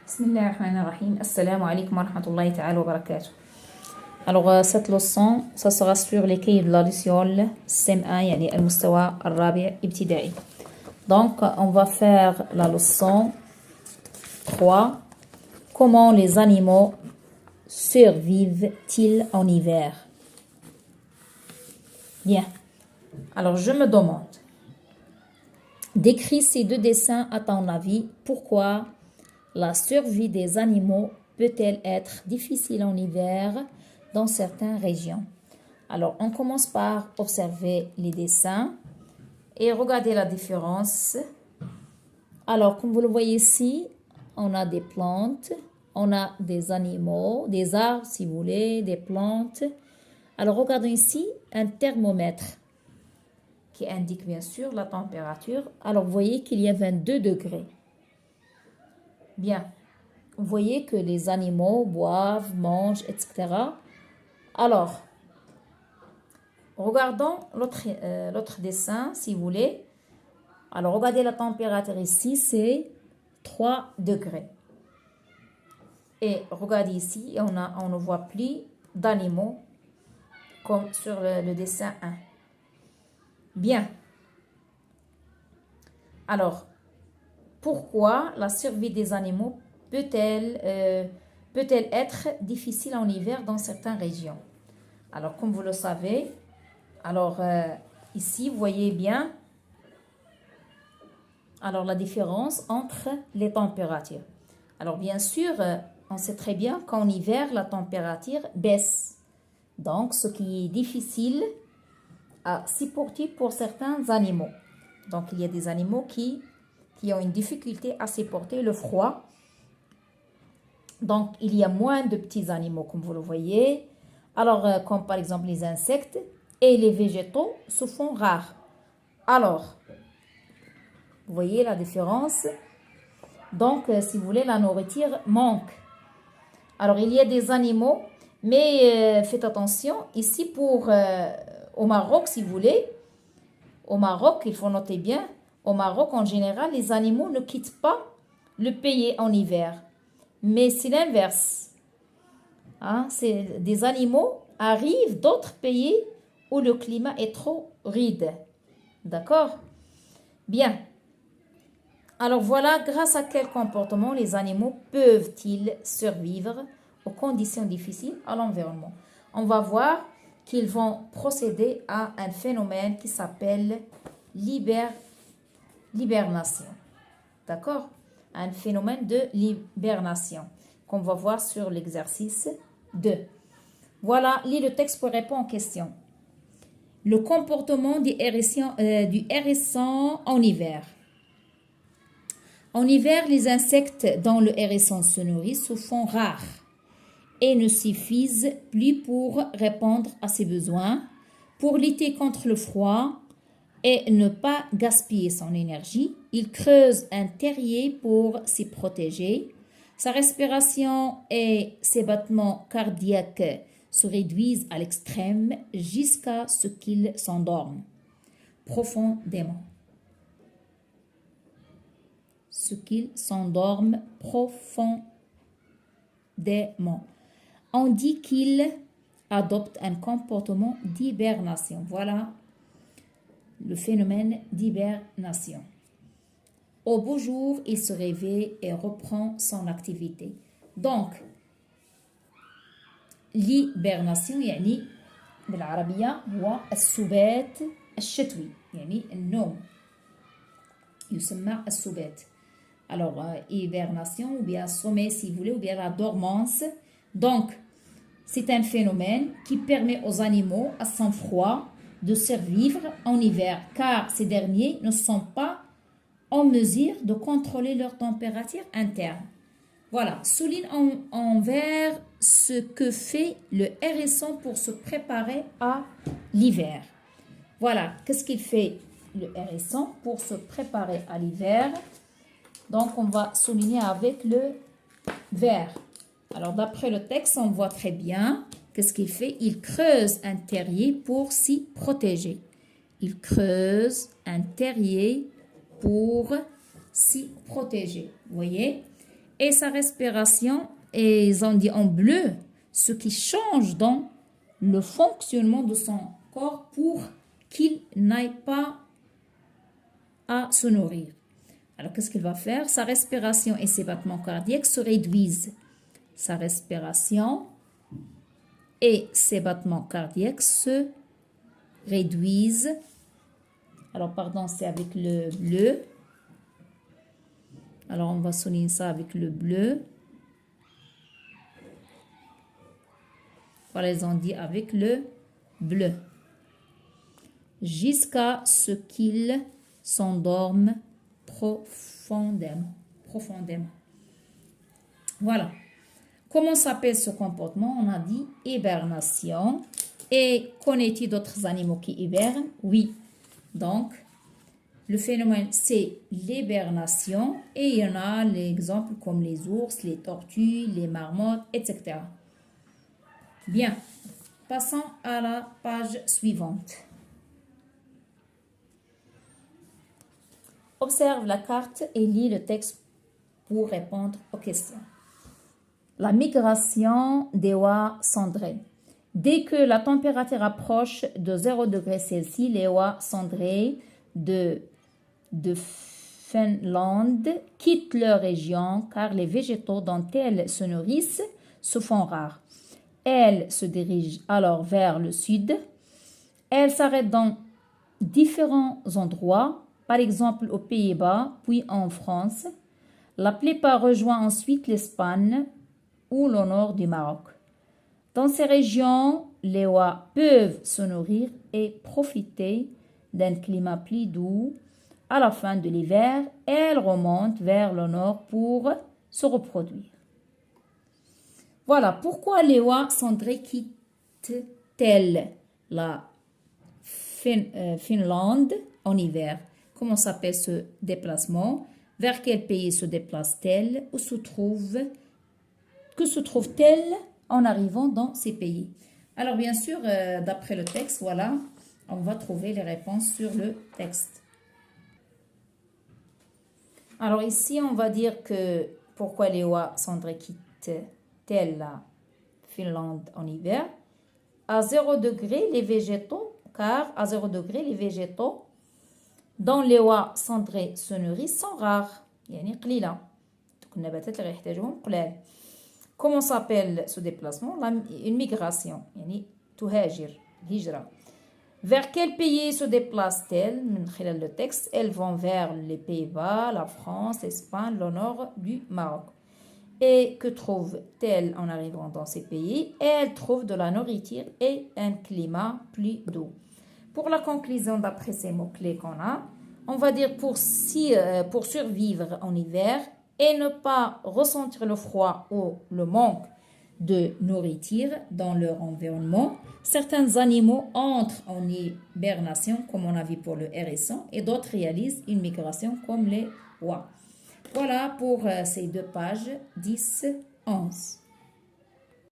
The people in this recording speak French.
Bismillahirrahmanirrahim. Assalamu alaikum wa rahmatullahi ta'ala wa barakatuh. Alors, cette leçon, ça sera sur les cahiers de la luciole, CM1, yani al-mustawa al-rabi' ibtida'i. Donc, on va faire la leçon 3. Comment les animaux survivent-ils en hiver? Bien. Alors, je me demande, décris ces deux dessins à ton avis. Pourquoi la survie des animaux peut-elle être difficile en hiver dans certaines régions? Alors, on commence par observer les dessins et regarder la différence. Alors, comme vous le voyez ici, on a des plantes, on a des animaux, des arbres si vous voulez, des plantes. Alors, regardons ici un thermomètre qui indique bien sûr la température. Alors, vous voyez qu'il y a 22 degrés. Bien, vous voyez que les animaux boivent, mangent, etc. Alors, regardons l'autre dessin, si vous voulez. Alors, regardez la température ici, c'est 3 degrés. Et regardez ici, on ne voit plus d'animaux comme sur le dessin 1. Bien. Alors, pourquoi la survie des animaux peut-elle être difficile en hiver dans certaines régions? Alors, comme vous le savez, alors ici, vous voyez bien alors la différence entre les températures. Alors, bien sûr, on sait très bien qu'en hiver, la température baisse. Donc, ce qui est difficile à supporter pour certains animaux. Donc, il y a des animaux qui ont une difficulté à supporter le froid. Donc, il y a moins de petits animaux, comme vous le voyez. Alors, comme par exemple les insectes et les végétaux se font rares. Alors, vous voyez la différence. Donc, si vous voulez, la nourriture manque. Alors, il y a des animaux, mais faites attention. Ici, au Maroc, si vous voulez, au Maroc, il faut noter bien, au Maroc, en général, les animaux ne quittent pas le pays en hiver. Mais c'est l'inverse. C'est des animaux arrivent d'autres pays où le climat est trop ride. D'accord? Bien. Alors voilà, grâce à quel comportement les animaux peuvent-ils survivre aux conditions difficiles à l'environnement? On va voir qu'ils vont procéder à un phénomène qui s'appelle l'hibernation. D'accord? Un phénomène de l'hibernation qu'on va voir sur l'exercice 2. Voilà, lis le texte pour répondre aux questions. Le comportement du hérisson en hiver. En hiver, les insectes dont le hérisson se nourrit se font rares et ne suffisent plus pour répondre à ses besoins, pour lutter contre le froid et ne pas gaspiller son énergie. Il creuse un terrier pour s'y protéger. Sa respiration et ses battements cardiaques se réduisent à l'extrême jusqu'à ce qu'il s'endorme profondément. On dit qu'il adopte un comportement d'hibernation. Voilà le phénomène d'hibernation. Au beau jour, il se réveille et reprend son activité. Donc, l'hibernation يعني بالعربية هو السبات الشتوي يعني النوم يسمى السبات. Alors, hibernation ou bien sommeil si vous voulez ou bien la dormance. Donc, c'est un phénomène qui permet aux animaux à sang froid de survivre en hiver car ces derniers ne sont pas en mesure de contrôler leur température interne. Voilà, souligne en vert ce que fait le hérisson pour se préparer à l'hiver. Voilà, qu'est-ce qu'il fait le hérisson pour se préparer à l'hiver? Donc, on va souligner avec le vert. Alors, d'après le texte, on voit très bien qu'est-ce qu'il fait. Il creuse un terrier pour s'y protéger. Il creuse un terrier pour s'y protéger. Vous voyez? et sa respiration, et ils ont dit en bleu, ce qui change dans le fonctionnement de son corps pour qu'il n'aille pas à se nourrir. Alors, qu'est-ce qu'il va faire? Sa respiration et ses battements cardiaques se réduisent. Sa respiration et ses battements cardiaques se réduisent. Alors, pardon, c'est avec le bleu. Alors, on va souligner ça avec le bleu. Voilà, ils ont dit avec le bleu. Jusqu'à ce qu'ils s'endorment profondément. Voilà. Comment s'appelle ce comportement? On a dit hibernation. Et connais-tu d'autres animaux qui hibernent? Oui. Donc, le phénomène, c'est l'hibernation. Et il y en a l'exemple comme les ours, les tortues, les marmottes, etc. Bien. Passons à la page suivante. Observe la carte et lis le texte pour répondre aux questions. La migration des oies cendrées. Dès que la température approche de 0 degré Celsius, les oies cendrées de Finlande quittent leur région car les végétaux dont elles se nourrissent se font rares. Elles se dirigent alors vers le sud. Elles s'arrêtent dans différents endroits, par exemple aux Pays-Bas, puis en France. La plupart rejoignent ensuite l'Espagne ou le nord du Maroc. Dans ces régions, les oies peuvent se nourrir et profiter d'un climat plus doux. À la fin de l'hiver, elles remontent vers le nord pour se reproduire. Voilà pourquoi les oies cendrées quittent-elles la Finlande en hiver. Comment s'appelle ce déplacement? Vers quel pays se déplace-t-elle? Que se trouve-t-elle en arrivant dans ces pays? Alors bien sûr, d'après le texte, voilà, on va trouver les réponses sur le texte. Alors ici, on va dire que pourquoi les oies cendrées quittent-elles la Finlande en hiver? À 0 degré, les végétaux, car à 0 degré, les végétaux dont les oies cendrées se nourrissent sont rares. يعني قليلة. النباتات اللي يحتاجوهم قلال. Comment s'appelle ce déplacement? Une migration. يعني تهاجر. هجرة. Vers quel pays se déplacent-elles? من خلال le texte, elles vont vers les Pays-Bas, la France, l'Espagne, le nord du Maroc. Et que trouvent-elles en arrivant dans ces pays? Elles trouvent de la nourriture et un climat plus doux. Pour la conclusion d'après ces mots-clés qu'on a, on va dire pour survivre en hiver et ne pas ressentir le froid ou le manque de nourriture dans leur environnement, certains animaux entrent en hibernation comme on a vu pour le hérisson et d'autres réalisent une migration comme les oies. Voilà pour ces deux pages 10-11.